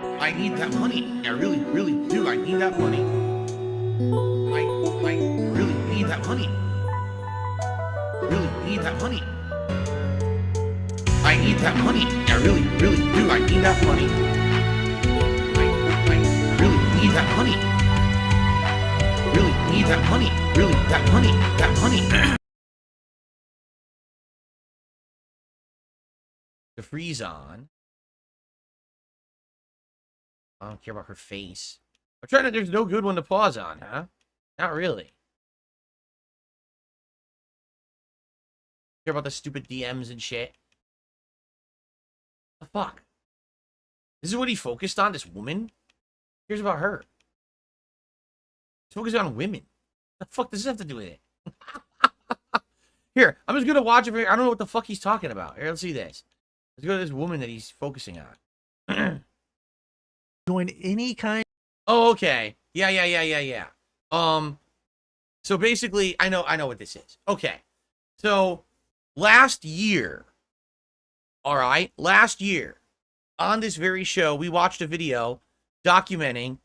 I need that money. I really, really do. I need that money. I really need that money. Really need that money. I need that money. I really, really do. I need that money. I really need that money. Really need that money. Really, that money. That money. The freeze on. I don't care about her face. I'm trying to, there's no good one to pause on, huh? Not really. Care about the stupid DMs and shit. The fuck? This is what he focused on, this woman? Here's about her. He's focused on women. The fuck does this have to do with it? Here, I'm just gonna watch it. I don't know what the fuck he's talking about. Here, let's see this. Let's go to this woman that he's focusing on. Join any kind. Oh, okay. Yeah. So basically, I know what this is. Okay. So last year, all right, last year on this very show, we watched a video documenting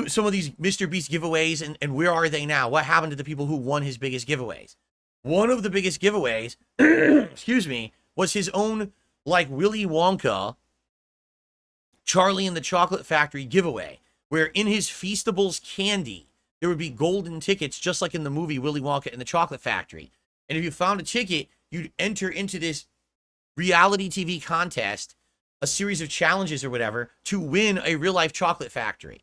some of these Mr. Beast giveaways and where are they now? What happened to the people who won his biggest giveaways? One of the biggest giveaways, excuse me, was his own, like, Willy Wonka, Charlie and the Chocolate Factory giveaway, where in his Feastables candy, there would be golden tickets, just like in the movie Willy Wonka and the Chocolate Factory. And if you found a ticket, you'd enter into this reality TV contest, a series of challenges or whatever, to win a real-life chocolate factory.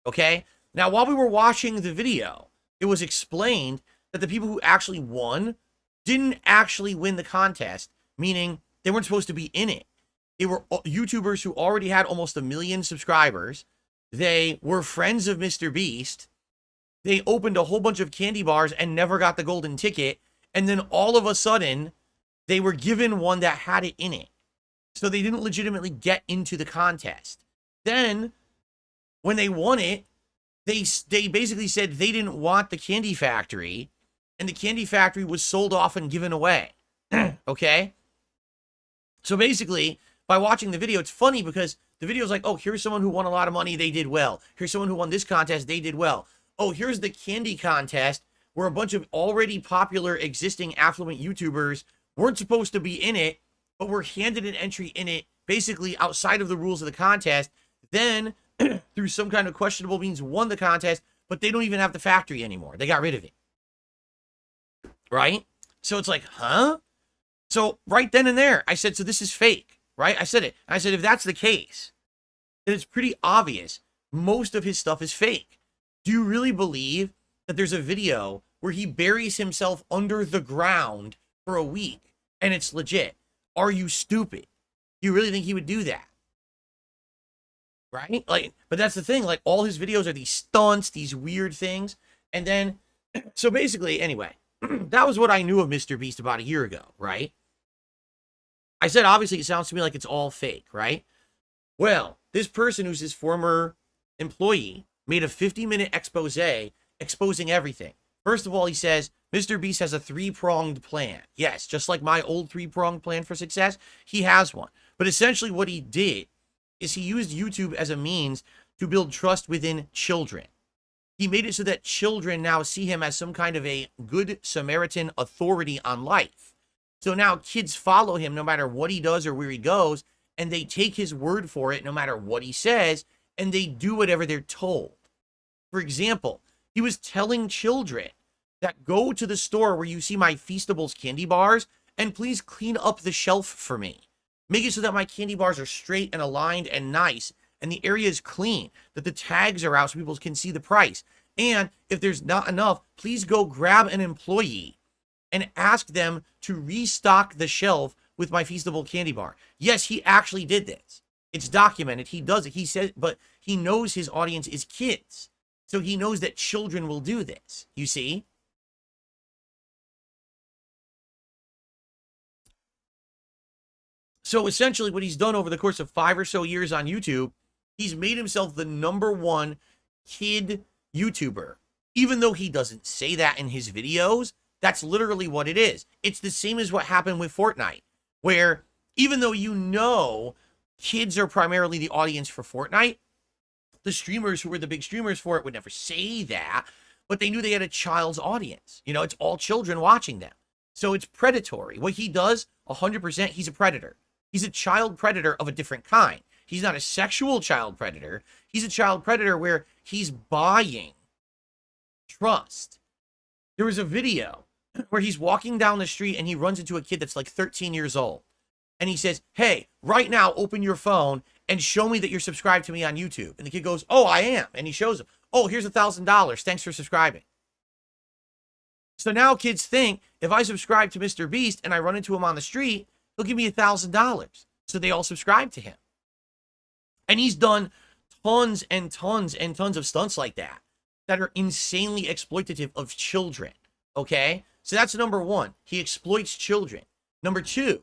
Okay? Now, while we were watching the video, it was explained that the people who actually won didn't actually win the contest, meaning they weren't supposed to be in it. They were YouTubers who already had almost 1 million subscribers. They were friends of Mr. Beast. They opened a whole bunch of candy bars and never got the golden ticket. And then all of a sudden, they were given one that had it in it. So they didn't legitimately get into the contest. Then, when they won it, they basically said they didn't want the candy factory. And the candy factory was sold off and given away. Okay? So basically, by watching the video, it's funny because the video is like, oh, here's someone who won a lot of money, they did well. Here's someone who won this contest, they did well. Oh, here's the candy contest where a bunch of already popular existing affluent YouTubers weren't supposed to be in it, but were handed an entry in it, basically outside of the rules of the contest. Then, through some kind of questionable means, won the contest, but they don't even have the factory anymore. They got rid of it. Right? So it's like, huh? So right then and there, I said, so this is fake, right? I said it. I said, if that's the case, then it's pretty obvious most of his stuff is fake. Do you really believe that there's a video where he buries himself under the ground for a week and it's legit? Are you stupid? Do you really think he would do that? Right? Like, but that's the thing. Like, all his videos are these stunts, these weird things. And then, so basically, anyway, that was what I knew of Mr. Beast about a year ago, right? I said, obviously, it sounds to me like it's all fake, right? Well, this person who's his former employee made a 50-minute expose exposing everything. First of all, he says, Mr. Beast has a 3-pronged plan. Yes, just like my old 3-pronged plan for success, he has one. But essentially what he did is he used YouTube as a means to build trust within children. He made it so that children now see him as some kind of a good Samaritan authority on life. So now kids follow him no matter what he does or where he goes, and they take his word for it no matter what he says, and they do whatever they're told. For example, he was telling children that go to the store where you see my Feastables candy bars, and please clean up the shelf for me. Make it so that my candy bars are straight and aligned and nice, and the area is clean, that the tags are out so people can see the price. And if there's not enough, please go grab an employee and ask them to restock the shelf with my Feastable candy bar. Yes, he actually did this. It's documented. He does it. He says, but he knows his audience is kids. So he knows that children will do this. You see? So essentially what he's done over the course of 5 or so years on YouTube, he's made himself the #1 kid YouTuber. Even though he doesn't say that in his videos, that's literally what it is. It's the same as what happened with Fortnite, where even though you know kids are primarily the audience for Fortnite. The streamers who were the big streamers for it would never say that, but they knew they had a child's audience. You know, it's all children watching them. So it's predatory. What he does, 100%, he's a predator. He's a child predator of a different kind. He's not a sexual child predator. He's a child predator where he's buying trust. There was a video where he's walking down the street and he runs into a kid that's like 13 years old. And he says, hey, right now, open your phone and show me that you're subscribed to me on YouTube. And the kid goes, oh, I am. And he shows him, oh, here's $1,000. Thanks for subscribing. So now kids think if I subscribe to Mr. Beast and I run into him on the street, he'll give me $1,000. So they all subscribe to him. And he's done tons and tons and tons of stunts like that are insanely exploitative of children. Okay? So that's number one. He exploits children. Number two,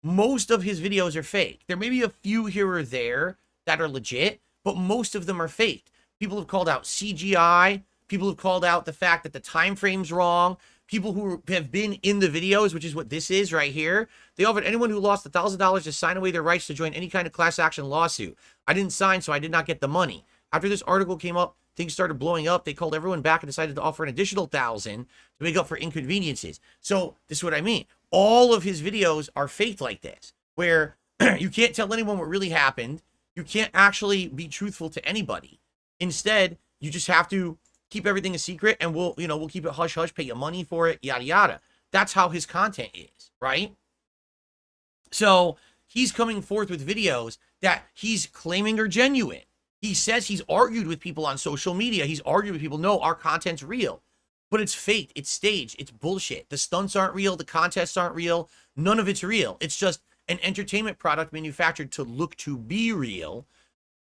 most of his videos are fake. There may be a few here or there that are legit, but most of them are fake. People have called out CGI. People have called out the fact that the time frame's wrong. People who have been in the videos, which is what this is right here, they offered anyone who lost $1,000 to sign away their rights to join any kind of class action lawsuit. I didn't sign, so I did not get the money. After this article came up, things started blowing up. They called everyone back and decided to offer an additional $1,000 to make up for inconveniences. So this is what I mean. All of his videos are faked like this, where you can't tell anyone what really happened. You can't actually be truthful to anybody. Instead, you just have to keep everything a secret, and we'll keep it hush hush, pay you money for it, yada yada. That's how his content is, right? So he's coming forth with videos that he's claiming are genuine. He says he's argued with people on social media. He's argued with people, no, our content's real. But it's fake, it's staged, it's bullshit. The stunts aren't real, the contests aren't real, none of it's real. It's just an entertainment product manufactured to look to be real,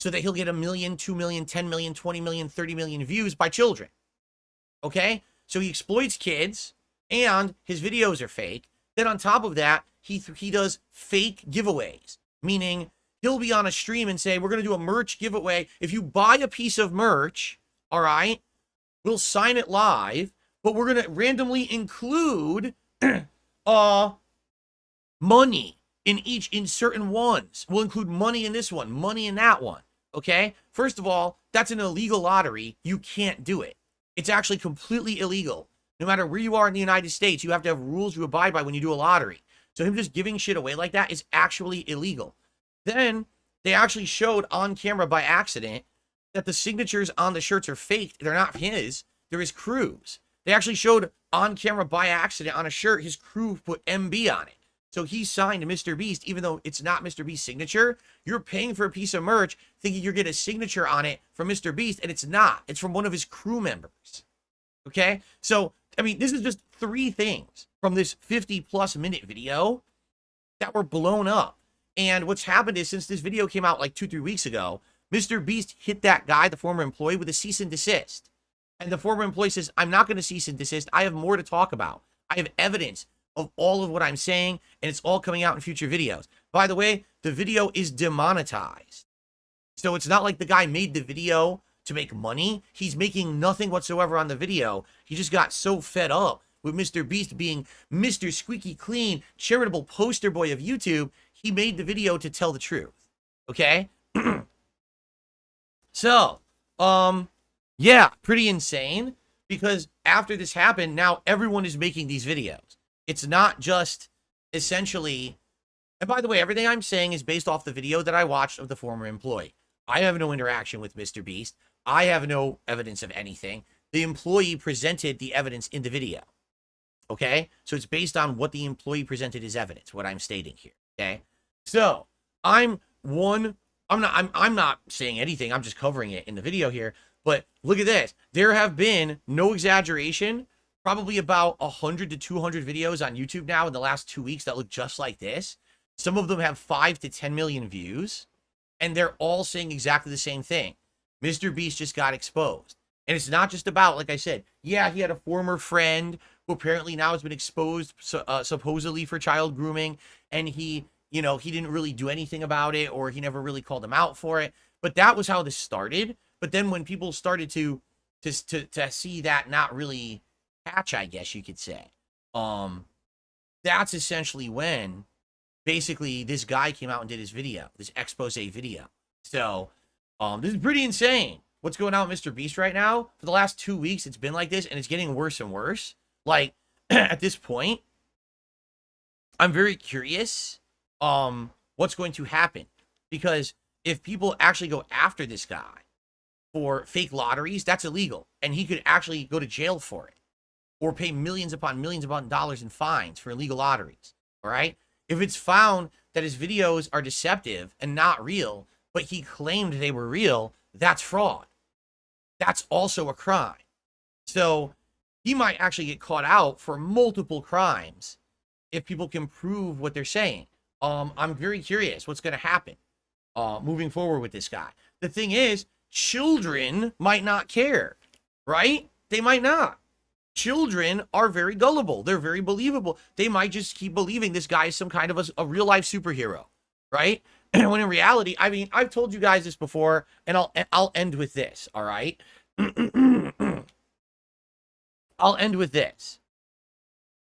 so that he'll get 1 million, 2 million, 10 million, 20 million, 30 million views by children. Okay? So he exploits kids, and his videos are fake. Then on top of that, he does fake giveaways, meaning he'll be on a stream and say, we're going to do a merch giveaway. If you buy a piece of merch, all right, we'll sign it live, but we're going to randomly include money in certain ones. We'll include money in this one, money in that one. Okay? First of all, that's an illegal lottery. You can't do it. It's actually completely illegal. No matter where you are in the United States, you have to have rules you abide by when you do a lottery. So him just giving shit away like that is actually illegal. Then they actually showed on camera by accident that the signatures on the shirts are faked. They're not his. They're his crew's. They actually showed on camera by accident on a shirt, his crew put MB on it. So he signed Mr. Beast, even though it's not Mr. Beast's signature. You're paying for a piece of merch thinking you're getting a signature on it from Mr. Beast, and it's not. It's from one of his crew members. Okay? So, I mean, this is just 3 things from this 50-plus minute video that were blown up. And what's happened is, since this video came out like 2-3 weeks ago, Mr. Beast hit that guy, the former employee, with a cease and desist. And the former employee says, I'm not going to cease and desist. I have more to talk about. I have evidence of all of what I'm saying, and it's all coming out in future videos. By the way, the video is demonetized. So it's not like the guy made the video to make money. He's making nothing whatsoever on the video. He just got so fed up with Mr. Beast being Mr. Squeaky Clean, charitable poster boy of YouTube, he made the video to tell the truth. Okay? So, yeah, pretty insane, because after this happened, now everyone is making these videos. It's not just essentially, and by the way, everything I'm saying is based off the video that I watched of the former employee. I have no interaction with Mr. Beast. I have no evidence of anything. The employee presented the evidence in the video. Okay? So it's based on what the employee presented as evidence, what I'm stating here. Okay? So I'm not saying anything. I'm just covering it in the video here. But look at this. There have been, no exaggeration, probably about 100 to 200 videos on YouTube now in the last 2 weeks that look just like this. Some of them have 5 to 10 million views, and they're all saying exactly the same thing. Mr. Beast just got exposed. And it's not just about, like I said, yeah, he had a former friend who apparently now has been exposed supposedly for child grooming, and he didn't really do anything about it, or he never really called him out for it. But that was how this started. But then when people started to see that not really catch, I guess you could say, that's essentially when basically this guy came out and did his video, this expose video. So this is pretty insane. What's going on with Mr. Beast right now? For the last 2 weeks, it's been like this, and it's getting worse and worse. Like, at this point, I'm very curious what's going to happen. Because if people actually go after this guy for fake lotteries, that's illegal. And he could actually go to jail for it. Or pay millions upon dollars in fines for illegal lotteries. All right? If it's found that his videos are deceptive and not real, but he claimed they were real, that's fraud. That's also a crime. So he might actually get caught out for multiple crimes if people can prove what they're saying. I'm very curious what's going to happen moving forward with this guy. The thing is, children might not care, right? They might not. Children are very gullible. They're very believable. They might just keep believing this guy is some kind of a real life superhero, right? And when in reality, I mean, I've told you guys this before, and I'll end with this, all right? I'll end with this.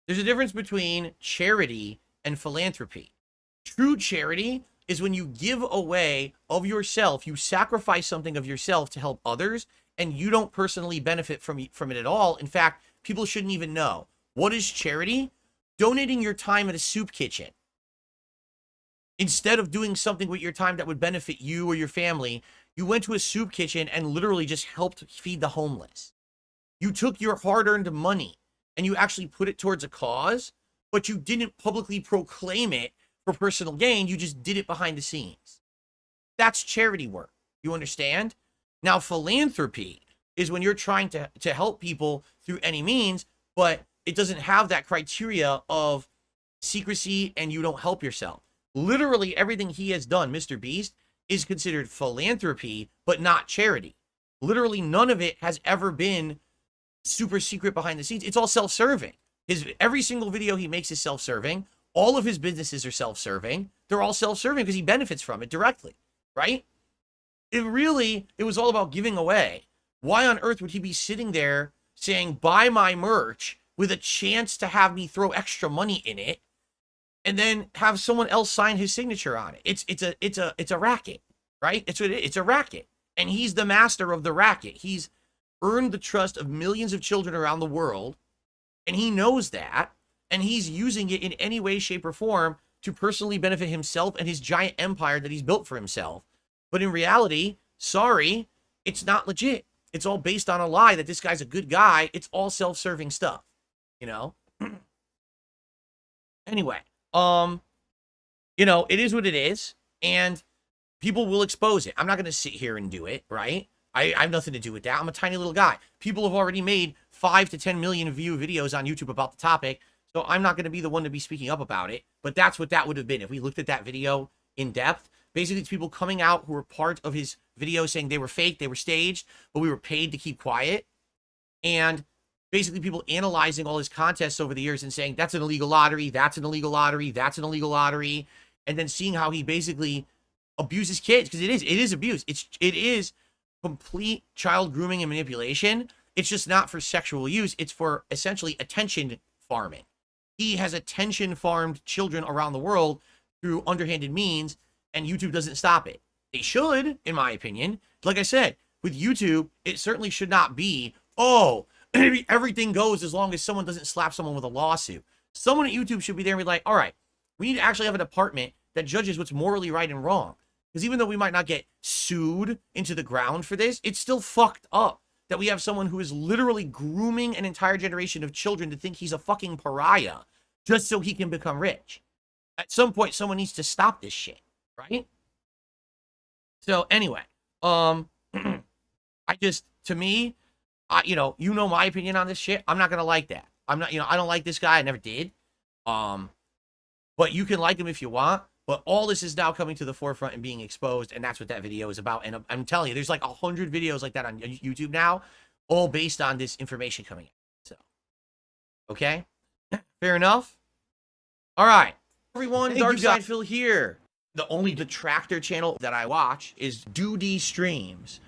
There's a difference between charity and philanthropy. True charity is when you give away of yourself, you sacrifice something of yourself to help others, and you don't personally benefit from it at all. In fact, people shouldn't even know. What is charity? Donating your time at a soup kitchen. Instead of doing something with your time that would benefit you or your family, you went to a soup kitchen and literally just helped feed the homeless. You took your hard-earned money and you actually put it towards a cause, but you didn't publicly proclaim it for personal gain. You just did it behind the scenes. That's charity work. You understand? Now, philanthropy is when you're trying to help people through any means, but it doesn't have that criteria of secrecy and you don't help yourself. Literally everything he has done, Mr. Beast, is considered philanthropy, but not charity. Literally none of it has ever been super secret behind the scenes. It's all self-serving. Every single video he makes is self-serving. All of his businesses are self-serving. They're all self-serving because he benefits from it directly, right? It was all about giving away. Why on earth would he be sitting there saying, buy my merch with a chance to have me throw extra money in it and then have someone else sign his signature on it? It's a racket, right? It's a racket. And he's the master of the racket. He's earned the trust of millions of children around the world, and he knows that, and he's using it in any way, shape, or form to personally benefit himself and his giant empire that he's built for himself. But in reality, sorry, it's not legit. It's all based on a lie that this guy's a good guy. It's all self-serving stuff, you know? Anyway, you know, it is what it is, and people will expose it. I'm not going to sit here and do it, right? I have nothing to do with that. I'm a tiny little guy. People have already made 5 to 10 million view videos on YouTube about the topic, so I'm not going to be the one to be speaking up about it. But that's what that would have been if we looked at that video in depth. Basically, it's people coming out who were part of his video saying they were fake, they were staged, but we were paid to keep quiet. And basically people analyzing all his contests over the years and saying, that's an illegal lottery, that's an illegal lottery, that's an illegal lottery. And then seeing how he basically abuses kids, because it is abuse. It is complete child grooming and manipulation. It's just not for sexual use. It's for essentially attention farming. He has attention farmed children around the world through underhanded means, and YouTube doesn't stop it. They should, in my opinion. Like I said, with YouTube, it certainly should not be, oh, everything goes as long as someone doesn't slap someone with a lawsuit. Someone at YouTube should be there and be like, all right, we need to actually have a department that judges what's morally right and wrong. Because even though we might not get sued into the ground for this, it's still fucked up that we have someone who is literally grooming an entire generation of children to think he's a fucking pariah just so he can become rich. At some point, someone needs to stop this shit, right? So anyway, to me, you know my opinion on this shit. I'm not going to like that. I'm not, I don't like this guy. I never did. But you can like him if you want. But all this is now coming to the forefront and being exposed, and that's what that video is about. And I'm telling you, there's like 100 videos like that on YouTube now, all based on this information coming in. So, okay, fair enough. All right, everyone, DarkSidePhil here. The only detractor channel that I watch is Duty Streams.